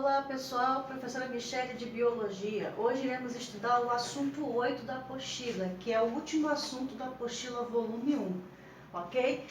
Olá pessoal, professora Michele de Biologia. Hoje iremos estudar o assunto 8 da apostila, que é o último assunto da apostila volume 1, ok?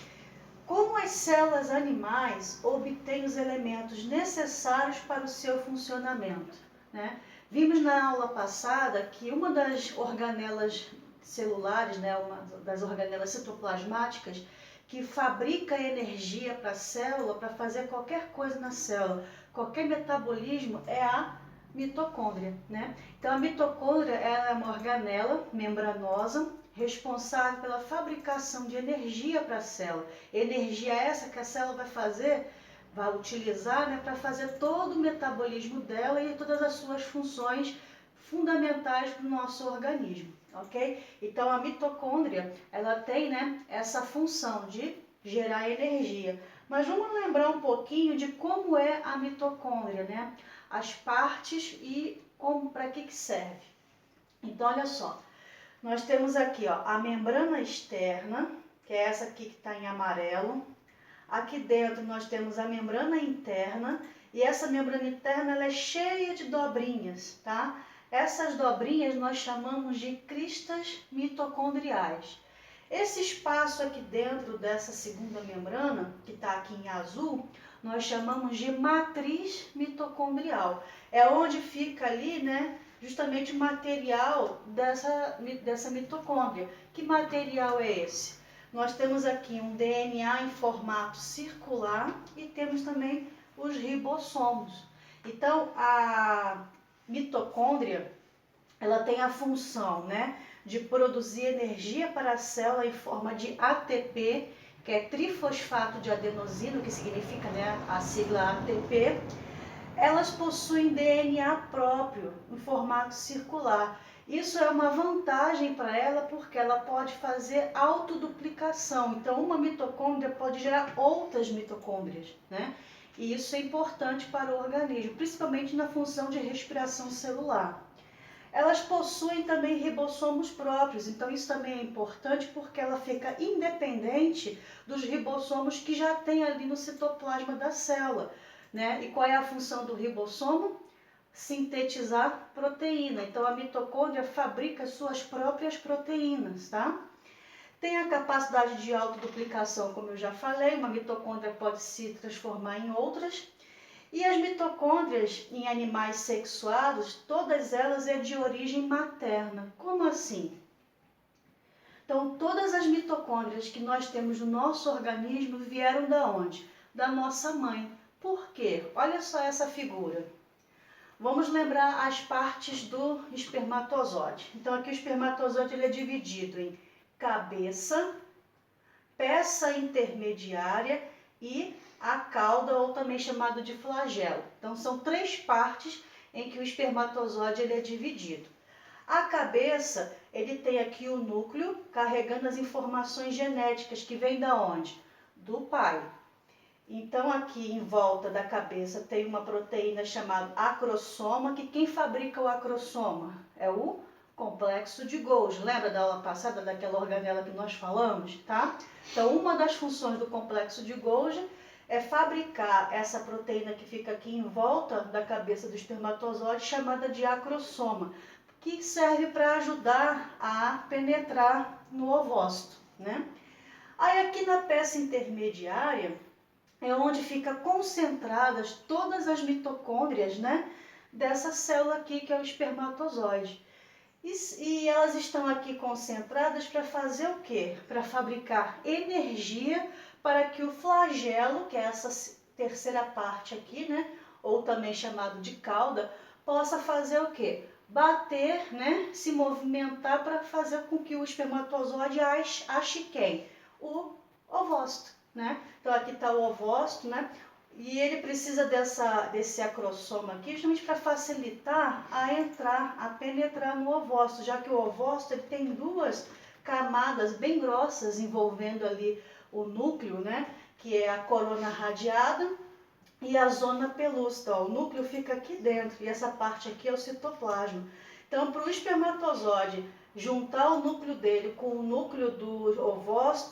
Como as células animais obtêm os elementos necessários para o seu funcionamento, né? Vimos na aula passada que uma das organelas celulares, né, uma das organelas citoplasmáticas, que fabrica energia para a célula, para fazer qualquer coisa na célula, qualquer metabolismo, é a mitocôndria, né? Então a mitocôndria ela é uma organela membranosa responsável pela fabricação de energia para a célula. Energia essa que a célula vai fazer, vai utilizar, né, para fazer todo o metabolismo dela e todas as suas funções fundamentais para o nosso organismo, ok? Então a mitocôndria ela tem, né, essa função de gerar energia. Mas vamos lembrar um pouquinho de como é a mitocôndria, né? As partes e para que serve. Então olha só, nós temos aqui ó, a membrana externa, que é essa aqui que está em amarelo. Aqui dentro nós temos a membrana interna e essa membrana interna ela é cheia de dobrinhas, tá? Essas dobrinhas nós chamamos de cristas mitocondriais. Esse espaço aqui dentro dessa segunda membrana, que está aqui em azul, nós chamamos de matriz mitocondrial. É onde fica ali, né, justamente o material dessa mitocôndria. Que material é esse? Nós temos aqui um DNA em formato circular e temos também os ribossomos. Então, a mitocôndria, ela tem a função, né, de produzir energia para a célula em forma de ATP, que é trifosfato de adenosina, que significa, né, a sigla ATP. Elas possuem DNA próprio, em formato circular. Isso é uma vantagem para ela porque ela pode fazer autoduplicação. Então, uma mitocôndria pode gerar outras mitocôndrias, né? E isso é importante para o organismo, principalmente na função de respiração celular. Elas possuem também ribossomos próprios, então isso também é importante porque ela fica independente dos ribossomos que já tem ali no citoplasma da célula, né? E qual é a função do ribossomo? Sintetizar proteína. Então a mitocôndria fabrica suas próprias proteínas, tá? Tem a capacidade de autoduplicação, como eu já falei, uma mitocôndria pode se transformar em outras. E as mitocôndrias em animais sexuados, todas elas é de origem materna. Como assim? Então, todas as mitocôndrias que nós temos no nosso organismo vieram da onde? Da nossa mãe. Por quê? Olha só essa figura. Vamos lembrar as partes do espermatozoide. Então, aqui o espermatozoide ele é dividido em cabeça, peça intermediária e a cauda, ou também chamado de flagelo. Então, são três partes em que o espermatozoide ele é dividido. A cabeça, ele tem aqui o núcleo carregando as informações genéticas que vêm da onde? Do pai. Então, aqui em volta da cabeça tem uma proteína chamada acrossoma, que quem fabrica o acrossoma é o complexo de Golgi. Lembra da aula passada daquela organela que nós falamos, tá? Então, uma das funções do complexo de Golgi é fabricar essa proteína que fica aqui em volta da cabeça do espermatozoide, chamada de acrossoma, que serve para ajudar a penetrar no ovócito, né? Aí aqui na peça intermediária é onde ficam concentradas todas as mitocôndrias, né, dessa célula aqui que é o espermatozoide. E elas estão aqui concentradas para fazer o quê? Para fabricar energia para que o flagelo, que é essa terceira parte aqui, né, ou também chamado de cauda, possa fazer o quê? Bater, né, se movimentar para fazer com que o espermatozoide ache quem? O ovócito, né? Então aqui está o ovócito, né? E ele precisa desse acrossoma aqui justamente para facilitar a penetrar no ovócito, já que o ovócito ele tem duas camadas bem grossas envolvendo ali o núcleo, né? Que é a corona radiada e a zona pelúcida. O núcleo fica aqui dentro e essa parte aqui é o citoplasma. Então, para o espermatozoide juntar o núcleo dele com o núcleo do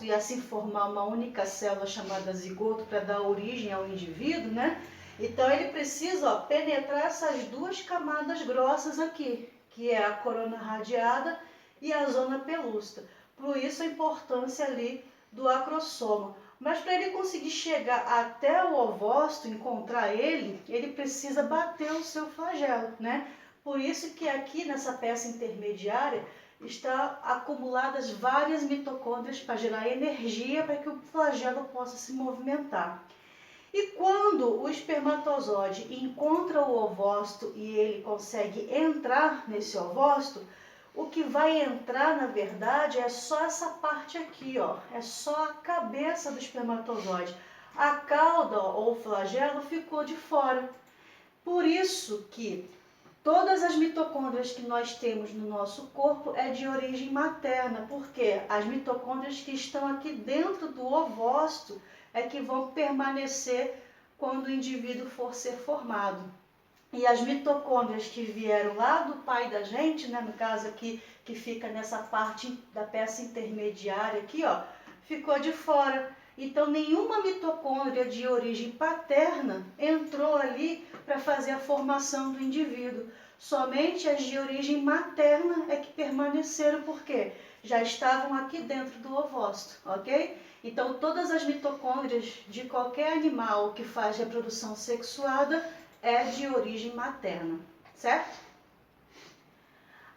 e assim formar uma única célula chamada zigoto para dar origem ao indivíduo, né? Então ele precisa penetrar essas duas camadas grossas aqui, que é a corona radiada e a zona pelúcida. Por isso a importância ali do acrossoma. Mas para ele conseguir chegar até o ovócito, encontrar ele, ele precisa bater o seu flagelo, né? Por isso que aqui nessa peça intermediária está acumuladas várias mitocôndrias para gerar energia para que o flagelo possa se movimentar. E quando o espermatozoide encontra o ovócito e ele consegue entrar nesse ovócito, o que vai entrar, na verdade, é só essa parte aqui, ó. É só a cabeça do espermatozoide. A cauda ou flagelo ficou de fora. Por isso que todas as mitocôndrias que nós temos no nosso corpo é de origem materna, porque as mitocôndrias que estão aqui dentro do ovócito é que vão permanecer quando o indivíduo for ser formado. E as mitocôndrias que vieram lá do pai da gente, né, no caso aqui, que fica nessa parte da peça intermediária aqui, ó, ficou de fora. Então, nenhuma mitocôndria de origem paterna entrou ali para fazer a formação do indivíduo. Somente as de origem materna é que permaneceram, porque já estavam aqui dentro do ovócito, ok? Então, todas as mitocôndrias de qualquer animal que faz reprodução sexuada é de origem materna, certo?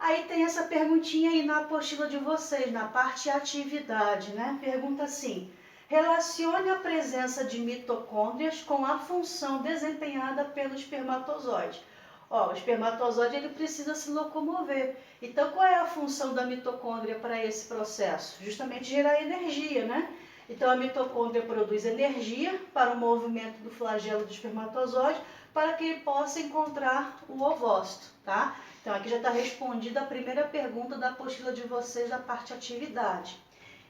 Aí tem essa perguntinha aí na apostila de vocês, na parte atividade, né? Pergunta assim: relacione a presença de mitocôndrias com a função desempenhada pelo espermatozoide. Ó, o espermatozoide ele precisa se locomover. Então, qual é a função da mitocôndria para esse processo? Justamente gerar energia, né? Então, a mitocôndria produz energia para o movimento do flagelo do espermatozoide para que ele possa encontrar o ovócito, tá? Então, aqui já está respondida a primeira pergunta da apostila de vocês da parte atividade.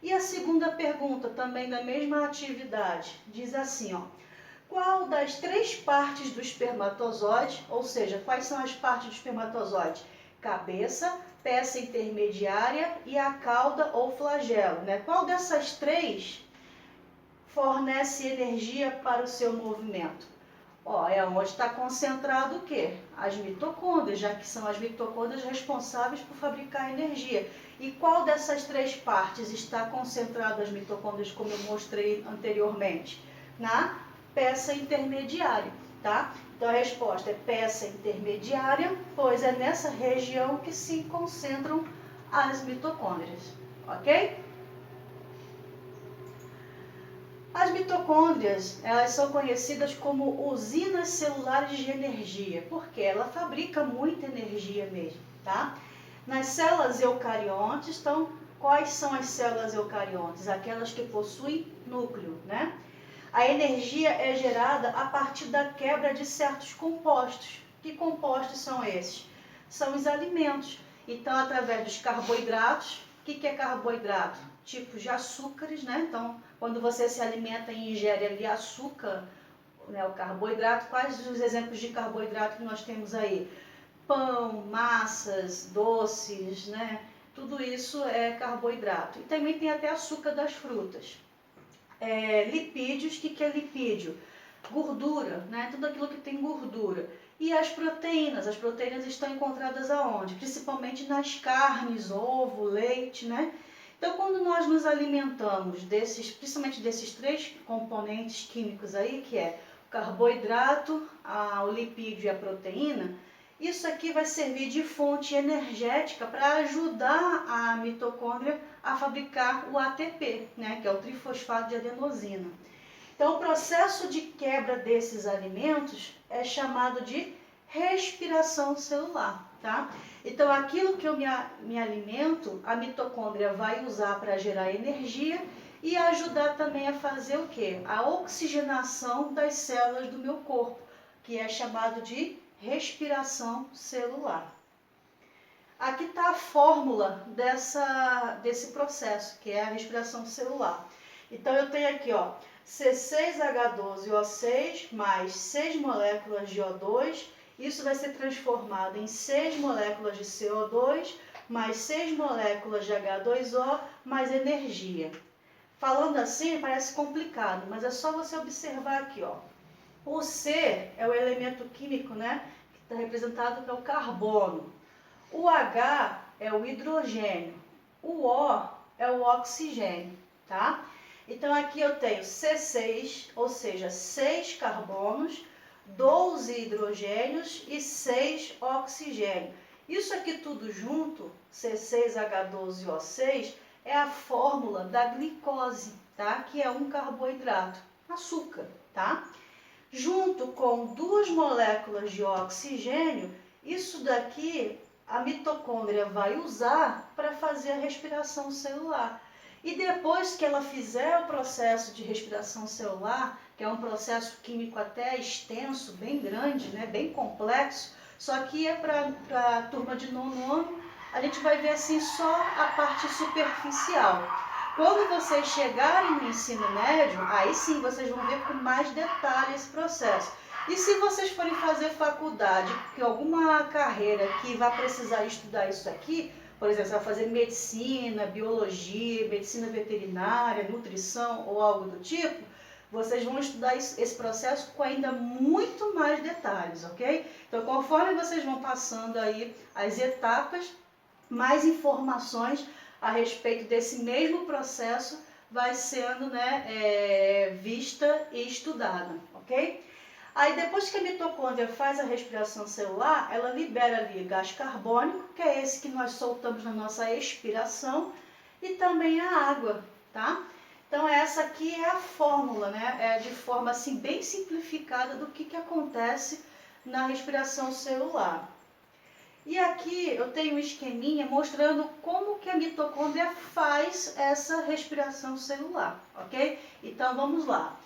E a segunda pergunta, também da mesma atividade, diz assim, ó: qual das três partes do espermatozoide, ou seja, quais são as partes do espermatozoide? Cabeça, peça intermediária e a cauda ou flagelo, né? Qual dessas três fornece energia para o seu movimento? Ó, é onde está concentrado o quê? As mitocôndrias, já que são as mitocôndrias responsáveis por fabricar energia. E qual dessas três partes está concentrado as mitocôndrias, como eu mostrei anteriormente? Na peça intermediária, tá? Então a resposta é peça intermediária, pois é nessa região que se concentram as mitocôndrias, ok? As mitocôndrias, elas são conhecidas como usinas celulares de energia, porque ela fabrica muita energia mesmo, tá? Nas células eucariontes, então, quais são as células eucariontes? Aquelas que possuem núcleo, né? A energia é gerada a partir da quebra de certos compostos. Que compostos são esses? São os alimentos. Então, através dos carboidratos. O que é carboidrato? Tipos de açúcares, né? Então, quando você se alimenta e ingere ali açúcar, né, o carboidrato, quais os exemplos de carboidrato que nós temos aí? Pão, massas, doces, né? Tudo isso é carboidrato. E também tem até açúcar das frutas. Lipídios, o que é lipídio? Gordura, né? Tudo aquilo que tem gordura. E as proteínas estão encontradas aonde? Principalmente nas carnes, ovo, leite, né? Então, quando nós nos alimentamos principalmente desses três componentes químicos aí, que é o carboidrato, o lipídio e a proteína, isso aqui vai servir de fonte energética para ajudar a mitocôndria a fabricar o ATP, né, que é o trifosfato de adenosina. Então, o processo de quebra desses alimentos é chamado de respiração celular, tá? Então, aquilo que eu me alimento, a mitocôndria vai usar para gerar energia e ajudar também a fazer o quê? A oxigenação das células do meu corpo, que é chamado de respiração celular. Aqui está a fórmula desse processo, que é a respiração celular. Então, eu tenho aqui, ó, C6H12O6 mais 6 moléculas de O2. Isso vai ser transformado em 6 moléculas de CO2 mais 6 moléculas de H2O mais energia. Falando assim, parece complicado, mas é só você observar aqui, ó. O C é o elemento químico, né, que está representado pelo carbono. O H é o hidrogênio. O O é o oxigênio, tá? Então aqui eu tenho C6, ou seja, 6 carbonos, 12 hidrogênios e 6 oxigênio. Isso aqui tudo junto, C6H12O6, é a fórmula da glicose, tá? Que é um carboidrato, açúcar, tá? Junto com 2 moléculas de oxigênio, isso daqui a mitocôndria vai usar para fazer a respiração celular. E depois que ela fizer o processo de respiração celular, que é um processo químico até extenso, bem grande, né, bem complexo, só que é para a turma de nono ano, a gente vai ver assim só a parte superficial. Quando vocês chegarem no ensino médio, aí sim vocês vão ver com mais detalhe esse processo. E se vocês forem fazer faculdade, que alguma carreira que vai precisar estudar isso aqui, por exemplo, você vai fazer medicina, biologia, medicina veterinária, nutrição ou algo do tipo, vocês vão estudar esse processo com ainda muito mais detalhes, ok? Então, conforme vocês vão passando aí as etapas, mais informações a respeito desse mesmo processo vai sendo, né, vista e estudada, ok? Aí depois que a mitocôndria faz a respiração celular, ela libera ali gás carbônico, que é esse que nós soltamos na nossa expiração, e também a água, tá? Então essa aqui é a fórmula, né? É de forma assim bem simplificada do que acontece na respiração celular. E aqui eu tenho um esqueminha mostrando como que a mitocôndria faz essa respiração celular, ok? Então vamos lá.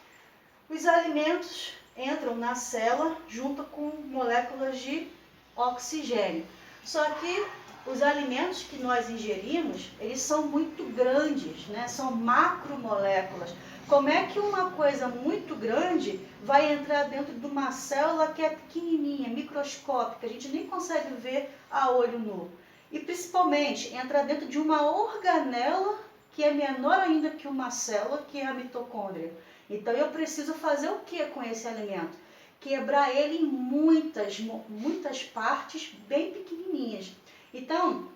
Os alimentos entram na célula junto com moléculas de oxigênio. Só que os alimentos que nós ingerimos, eles são muito grandes, né? São macromoléculas. Como é que uma coisa muito grande vai entrar dentro de uma célula que é pequenininha, microscópica, a gente nem consegue ver a olho nu? E principalmente entrar dentro de uma organela que é menor ainda que uma célula, que é a mitocôndria. Então eu preciso fazer o que com esse alimento? Quebrar ele em muitas partes bem pequenininhas. Então,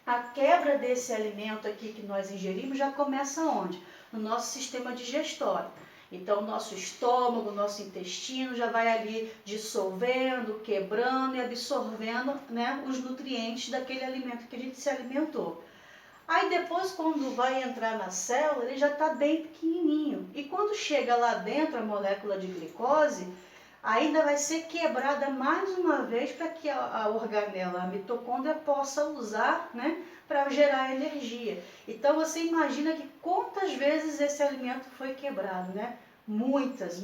a quebra desse alimento aqui que nós ingerimos já começa onde? No nosso sistema digestório. Então, o nosso estômago, o nosso intestino já vai ali dissolvendo, quebrando e absorvendo, né, os nutrientes daquele alimento que a gente se alimentou. Aí depois, quando vai entrar na célula, ele já está bem pequenininho. E quando chega lá dentro a molécula de glicose, ainda vai ser quebrada mais uma vez para que a organela, a mitocôndria, possa usar, né, para gerar energia. Então você imagina que quantas vezes esse alimento foi quebrado, né? Muitas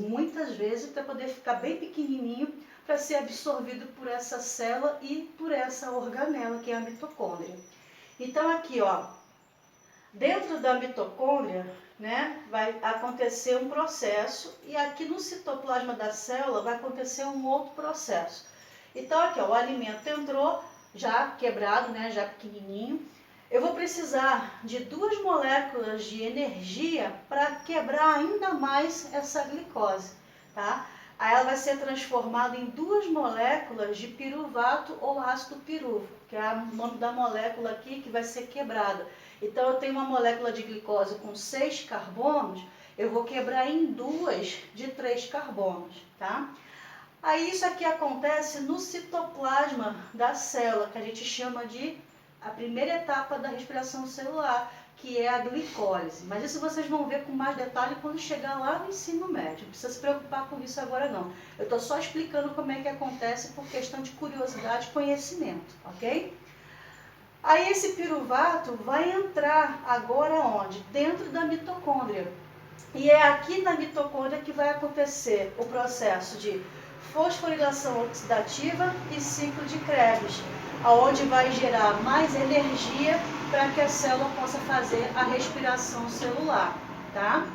vezes para poder ficar bem pequenininho para ser absorvido por essa célula e por essa organela que é a mitocôndria. Então aqui, ó, dentro da mitocôndria, né, vai acontecer um processo e aqui no citoplasma da célula vai acontecer um outro processo. Então aqui, ó, o alimento entrou já quebrado, né, já pequenininho. Eu vou precisar de 2 moléculas de energia para quebrar ainda mais essa glicose, tá? Aí ela vai ser transformada em 2 moléculas de piruvato ou ácido pirúvico, que é o nome da molécula aqui que vai ser quebrada. Então eu tenho uma molécula de glicose com 6 carbonos, eu vou quebrar em 2 de 3 carbonos, tá? Aí isso aqui acontece no citoplasma da célula, que a gente chama de a primeira etapa da respiração celular, que é a glicólise. Mas isso vocês vão ver com mais detalhe quando chegar lá no ensino médio. Não precisa se preocupar com isso agora não. Eu estou só explicando como é que acontece por questão de curiosidade e conhecimento, ok? Aí esse piruvato vai entrar agora onde? Dentro da mitocôndria. E é aqui na mitocôndria que vai acontecer o processo de fosforilação oxidativa e ciclo de Krebs, aonde vai gerar mais energia para que a célula possa fazer a respiração celular, tá?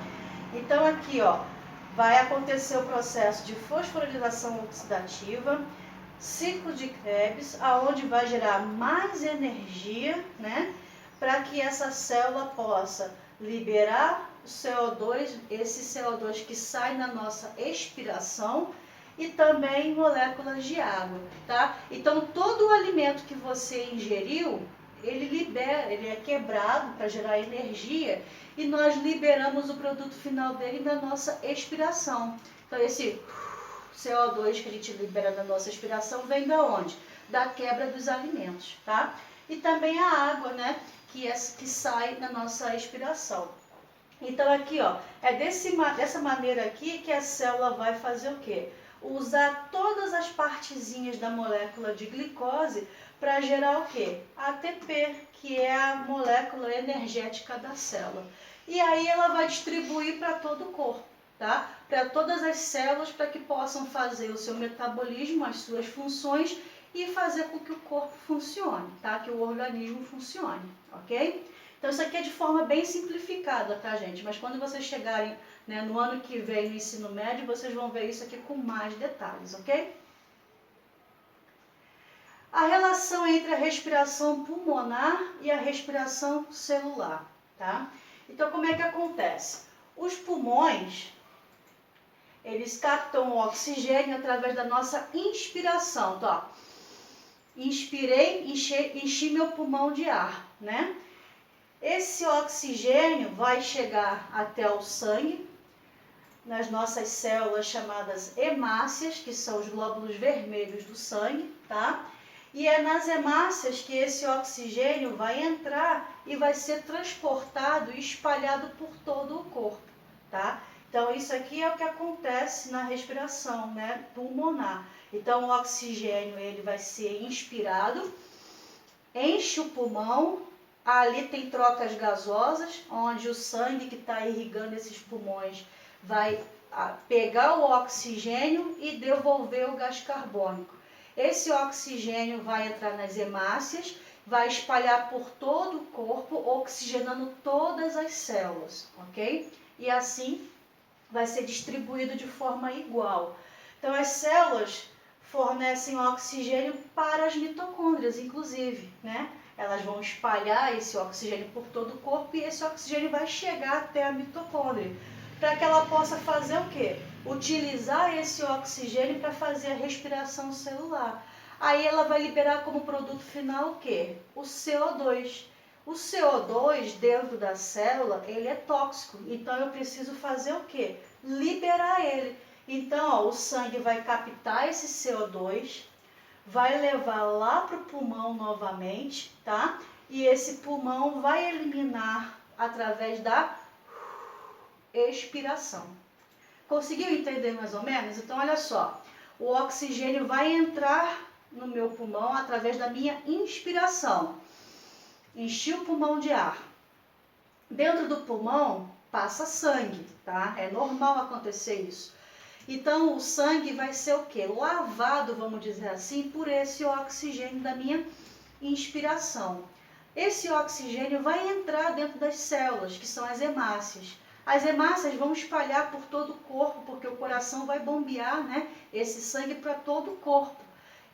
Então aqui, ó, vai acontecer o processo de fosforilação oxidativa, ciclo de Krebs, aonde vai gerar mais energia, né, para que essa célula possa liberar o CO2, esse CO2 que sai na nossa expiração, e também moléculas de água, tá? Então, todo o alimento que você ingeriu, ele libera, ele é quebrado para gerar energia e nós liberamos o produto final dele na nossa expiração. Então, esse CO2 que a gente libera na nossa expiração vem da onde? Da quebra dos alimentos, tá? E também a água, né? Que sai na nossa expiração. Então aqui, ó, é dessa maneira aqui que a célula vai fazer o quê? Usar todas as partezinhas da molécula de glicose para gerar o quê? ATP, que é a molécula energética da célula. E aí ela vai distribuir para todo o corpo, tá? Para todas as células, para que possam fazer o seu metabolismo, as suas funções e fazer com que o corpo funcione, tá? Que o organismo funcione, ok? Então isso aqui é de forma bem simplificada, tá, gente? Mas quando vocês chegarem, né, no ano que vem no ensino médio, vocês vão ver isso aqui com mais detalhes, ok? A relação entre a respiração pulmonar e a respiração celular, tá? Então como é que acontece? Os pulmões, eles captam o oxigênio através da nossa inspiração, tá? Inspirei, enchi meu pulmão de ar, né? Esse oxigênio vai chegar até o sangue, nas nossas células chamadas hemácias, que são os glóbulos vermelhos do sangue, tá? E é nas hemácias que esse oxigênio vai entrar e vai ser transportado e espalhado por todo o corpo, tá? Então isso aqui é o que acontece na respiração, né, pulmonar. Então o oxigênio ele vai ser inspirado, enche o pulmão. Ali tem trocas gasosas, onde o sangue que está irrigando esses pulmões vai pegar o oxigênio e devolver o gás carbônico. Esse oxigênio vai entrar nas hemácias, vai espalhar por todo o corpo, oxigenando todas as células, ok? E assim vai ser distribuído de forma igual. Então as células fornecem oxigênio para as mitocôndrias, inclusive, né? Elas vão espalhar esse oxigênio por todo o corpo e esse oxigênio vai chegar até a mitocôndria, para que ela possa fazer o quê? Utilizar esse oxigênio para fazer a respiração celular. Aí ela vai liberar como produto final o quê? O CO2. O CO2 dentro da célula, ele é tóxico, então eu preciso fazer o quê? Liberar ele. Então, ó, o sangue vai captar esse CO2, vai levar lá para o pulmão novamente, tá? E esse pulmão vai eliminar através da expiração. Conseguiu entender mais ou menos? Então, olha só, o oxigênio vai entrar no meu pulmão através da minha inspiração. Enchi o pulmão de ar. Dentro do pulmão passa sangue, tá? É normal acontecer isso. Então, o sangue vai ser o quê? Lavado, vamos dizer assim, por esse oxigênio da minha inspiração. Esse oxigênio vai entrar dentro das células, que são as hemácias. As hemácias vão espalhar por todo o corpo, porque o coração vai bombear, né, esse sangue para todo o corpo.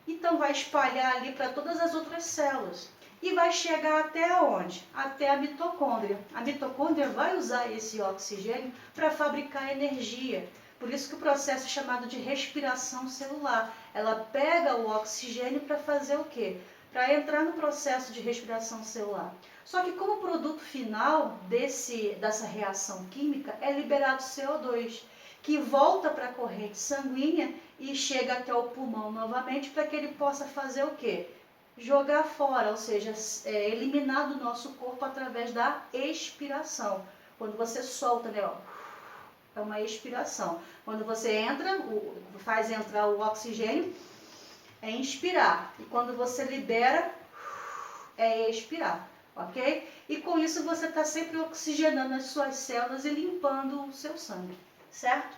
Então, vai espalhar ali para todas as outras células. E vai chegar até onde? Até a mitocôndria. A mitocôndria vai usar esse oxigênio para fabricar energia. Por isso que o processo é chamado de respiração celular. Ela pega o oxigênio para fazer o quê? Para entrar no processo de respiração celular. Só que como produto final dessa reação química é liberado CO2, que volta para a corrente sanguínea e chega até o pulmão novamente para que ele possa fazer o quê? Jogar fora, ou seja, eliminar do nosso corpo através da expiração. Quando você solta, né, ó, é uma expiração. Quando você faz entrar o oxigênio, é inspirar. E quando você libera, é expirar, ok? E com isso você está sempre oxigenando as suas células e limpando o seu sangue, certo?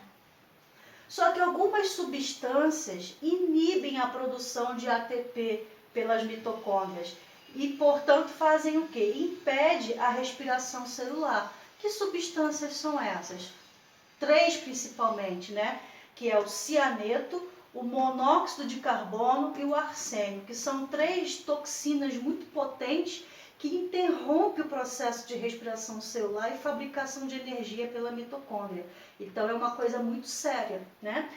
Só que algumas substâncias inibem a produção de ATP pelas mitocôndrias e, portanto, fazem o quê? Impede a respiração celular. Que substâncias são essas? 3 principalmente, né? Que é o cianeto, o monóxido de carbono e o arsênio, que são 3 toxinas muito potentes que interrompem o processo de respiração celular e fabricação de energia pela mitocôndria. Então é uma coisa muito séria, né?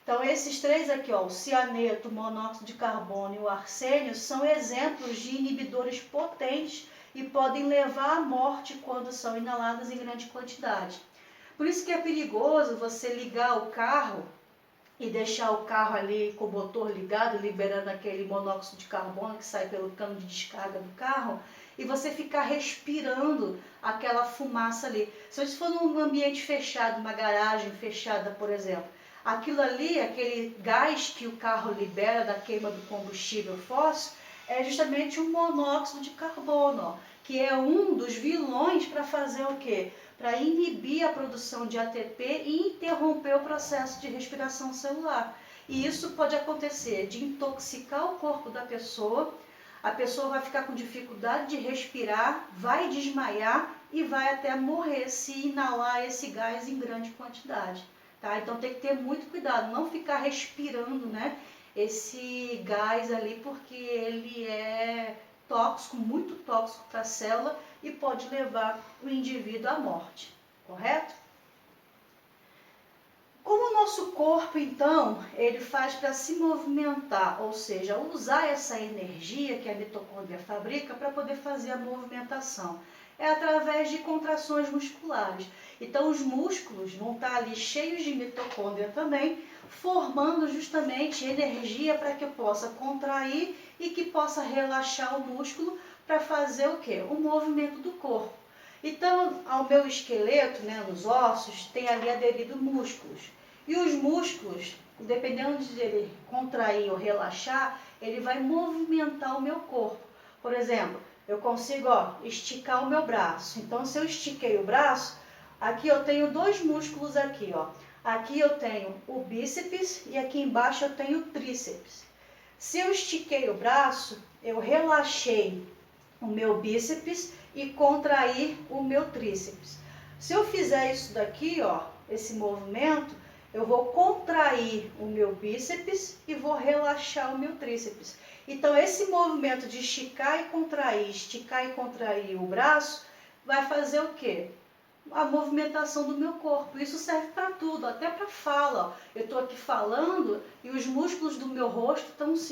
Então, esses três aqui, ó, o cianeto, o monóxido de carbono e o arsênio, são exemplos de inibidores potentes e podem levar à morte quando são inaladas em grande quantidade. Por isso que é perigoso você ligar o carro e deixar o carro ali com o motor ligado, liberando aquele monóxido de carbono que sai pelo cano de descarga do carro, e você ficar respirando aquela fumaça ali. Se você for num ambiente fechado, uma garagem fechada, por exemplo, aquilo ali, aquele gás que o carro libera da queima do combustível fóssil, é justamente o monóxido de carbono, ó, que é um dos vilões para fazer o quê? Para inibir a produção de ATP e interromper o processo de respiração celular. E isso pode acontecer de intoxicar o corpo da pessoa, a pessoa vai ficar com dificuldade de respirar, vai desmaiar e vai até morrer se inalar esse gás em grande quantidade. Tá? Então tem que ter muito cuidado, não ficar respirando, né, esse gás ali, porque ele é tóxico, muito tóxico para a célula e pode levar o indivíduo à morte, correto? Como o nosso corpo, então, ele faz para se movimentar, ou seja, usar essa energia que a mitocôndria fabrica para poder fazer a movimentação? É através de contrações musculares. Então, os músculos vão estar ali cheios de mitocôndria também, formando justamente energia para que possa contrair e que possa relaxar o músculo para fazer o quê? O movimento do corpo. Então, ao meu esqueleto, né, nos ossos, tem ali aderido músculos. E os músculos, dependendo de ele contrair ou relaxar, ele vai movimentar o meu corpo. Por exemplo, eu consigo, ó, esticar o meu braço. Então, se eu estiquei o braço, aqui eu tenho dois músculos aqui, ó. Aqui eu tenho o bíceps e aqui embaixo eu tenho o tríceps. Se eu estiquei o braço, eu relaxei o meu bíceps e contrair o meu tríceps. Se eu fizer isso daqui, ó, esse movimento, eu vou contrair o meu bíceps e vou relaxar o meu tríceps. Então, esse movimento de esticar e contrair o braço, vai fazer o quê? A movimentação do meu corpo. Isso serve para tudo, até para fala. Ó. Eu estou aqui falando e os músculos do meu rosto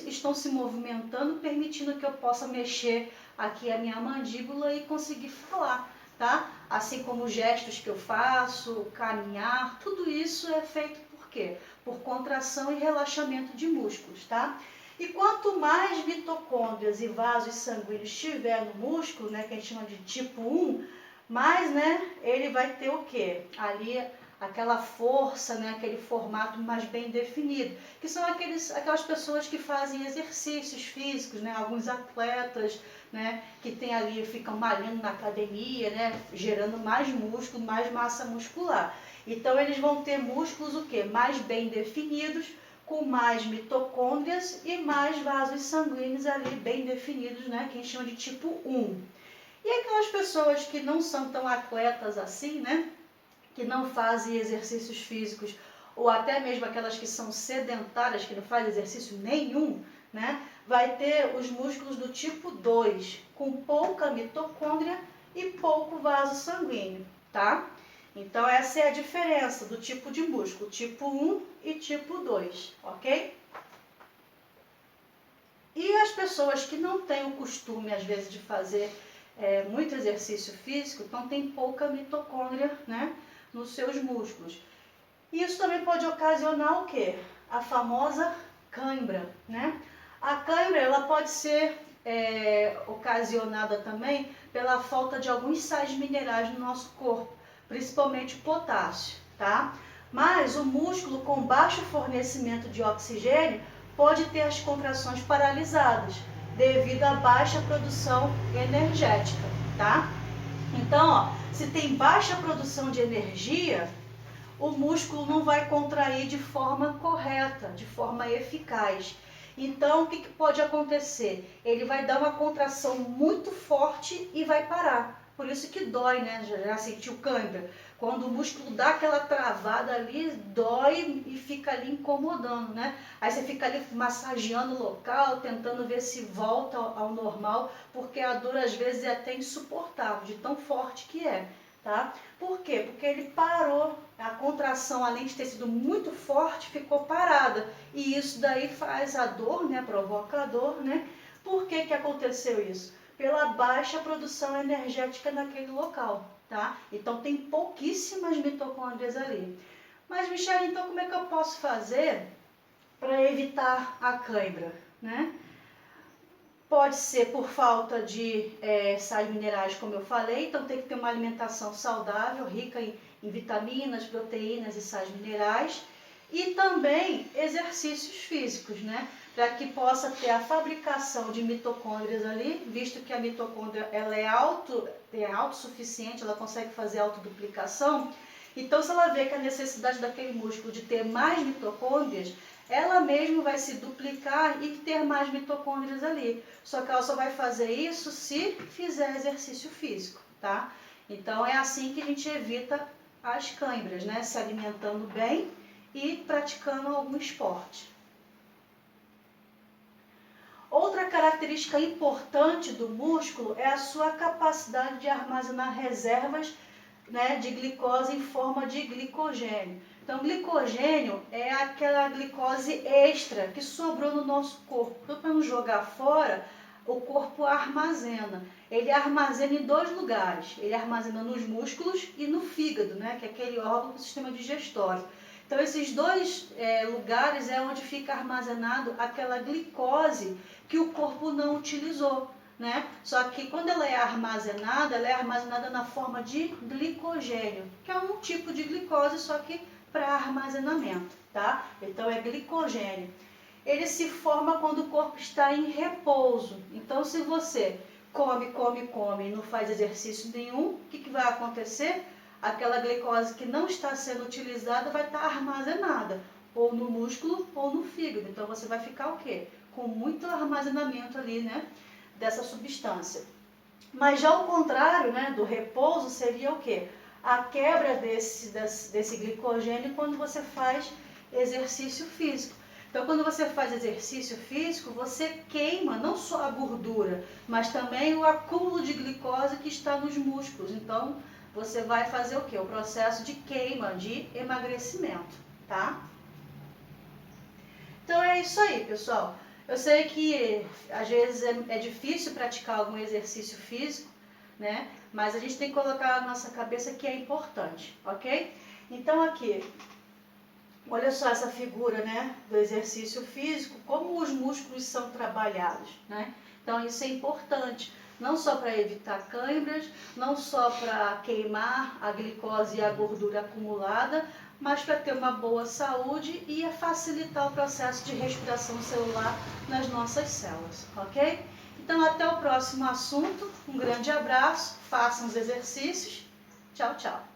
estão se movimentando, permitindo que eu possa mexer aqui a minha mandíbula e conseguir falar, tá? Assim como os gestos que eu faço, caminhar, tudo isso é feito por quê? Por contração e relaxamento de músculos, tá? E quanto mais mitocôndrias e vasos sanguíneos tiver no músculo, né, que a gente chama de tipo 1, mais, né, ele vai ter o quê? Ali aquela força, né, aquele formato mais bem definido, que são aquelas pessoas que fazem exercícios físicos, né, alguns atletas, né, que tem ali, ficam malhando na academia, né, gerando mais músculo, mais massa muscular. Então eles vão ter músculos o quê? Mais bem definidos, com mais mitocôndrias e mais vasos sanguíneos ali bem definidos, né, que a gente chama de tipo 1. E aquelas pessoas que não são tão atletas assim, né, que não fazem exercícios físicos, ou até mesmo aquelas que são sedentárias, que não fazem exercício nenhum, né, vai ter os músculos do tipo 2, com pouca mitocôndria e pouco vaso sanguíneo, tá? Então essa é a diferença do tipo de músculo, tipo 1 e tipo 2, ok? E as pessoas que não têm o costume, às vezes, de fazer muito exercício físico, então tem pouca mitocôndria, né, nos seus músculos. Isso também pode ocasionar o quê? A famosa cãibra, né? A cãibra, ela pode ser ocasionada também pela falta de alguns sais minerais no nosso corpo, principalmente o potássio, tá? Mas o músculo com baixo fornecimento de oxigênio pode ter as contrações paralisadas, devido à baixa produção energética, tá? Então, ó, se tem baixa produção de energia, o músculo não vai contrair de forma correta, de forma eficaz. Então, o que pode acontecer? Ele vai dar uma contração muito forte e vai parar. Por isso que dói, né? Já sentiu cãibra? Quando o músculo dá aquela travada ali, dói e fica ali incomodando, né? Aí você fica ali massageando o local, tentando ver se volta ao normal, porque a dor às vezes é até insuportável, de tão forte que é, tá? Por quê? Porque ele parou, a contração, além de ter sido muito forte, ficou parada. E isso daí faz a dor, né? Provoca a dor, né? Por que que aconteceu isso? Pela baixa produção energética naquele local, tá? Então tem pouquíssimas mitocôndrias ali. Mas, Michele, então como é que eu posso fazer para evitar a cãibra, né? Pode ser por falta de sais minerais, como eu falei, então tem que ter uma alimentação saudável, rica em vitaminas, proteínas e sais minerais. E também exercícios físicos, né? Para que possa ter a fabricação de mitocôndrias ali, visto que a mitocôndria ela é autossuficiente, ela consegue fazer autoduplicação. Então, se ela vê que a necessidade daquele músculo de ter mais mitocôndrias, ela mesma vai se duplicar e ter mais mitocôndrias ali. Só que ela só vai fazer isso se fizer exercício físico, tá? Então, é assim que a gente evita as cãibras, né? Se alimentando bem e praticando algum esporte. Outra característica importante do músculo é a sua capacidade de armazenar reservas, né, de glicose em forma de glicogênio. Então, glicogênio é aquela glicose extra que sobrou no nosso corpo. Então, para não jogar fora, o corpo armazena. Ele armazena em dois lugares. Ele armazena nos músculos e no fígado, né, que é aquele órgão do sistema digestório. Então, esses dois lugares é onde fica armazenado aquela glicose que o corpo não utilizou, né? Só que quando ela é armazenada na forma de glicogênio, que é um tipo de glicose, só que para armazenamento, tá? Então, é glicogênio. Ele se forma quando o corpo está em repouso. Então, se você come e não faz exercício nenhum, o que vai acontecer? Aquela glicose que não está sendo utilizada vai estar armazenada, ou no músculo ou no fígado. Então, você vai ficar o quê? Com muito armazenamento ali, né, dessa substância. Mas já o contrário, né, do repouso seria o quê? A quebra desse glicogênio quando você faz exercício físico. Então, quando você faz exercício físico, você queima não só a gordura, mas também o acúmulo de glicose que está nos músculos. Então, você vai fazer o quê? O processo de queima, de emagrecimento, tá? Então é isso aí, pessoal. Eu sei que às vezes é difícil praticar algum exercício físico, né? Mas a gente tem que colocar na nossa cabeça que é importante, ok? Então aqui, olha só essa figura, né, do exercício físico, como os músculos são trabalhados, né? Então isso é importante, não só para evitar câimbras, não só para queimar a glicose e a gordura acumulada, mas para ter uma boa saúde e facilitar o processo de respiração celular nas nossas células, ok? Então até o próximo assunto, um grande abraço, façam os exercícios, tchau, tchau.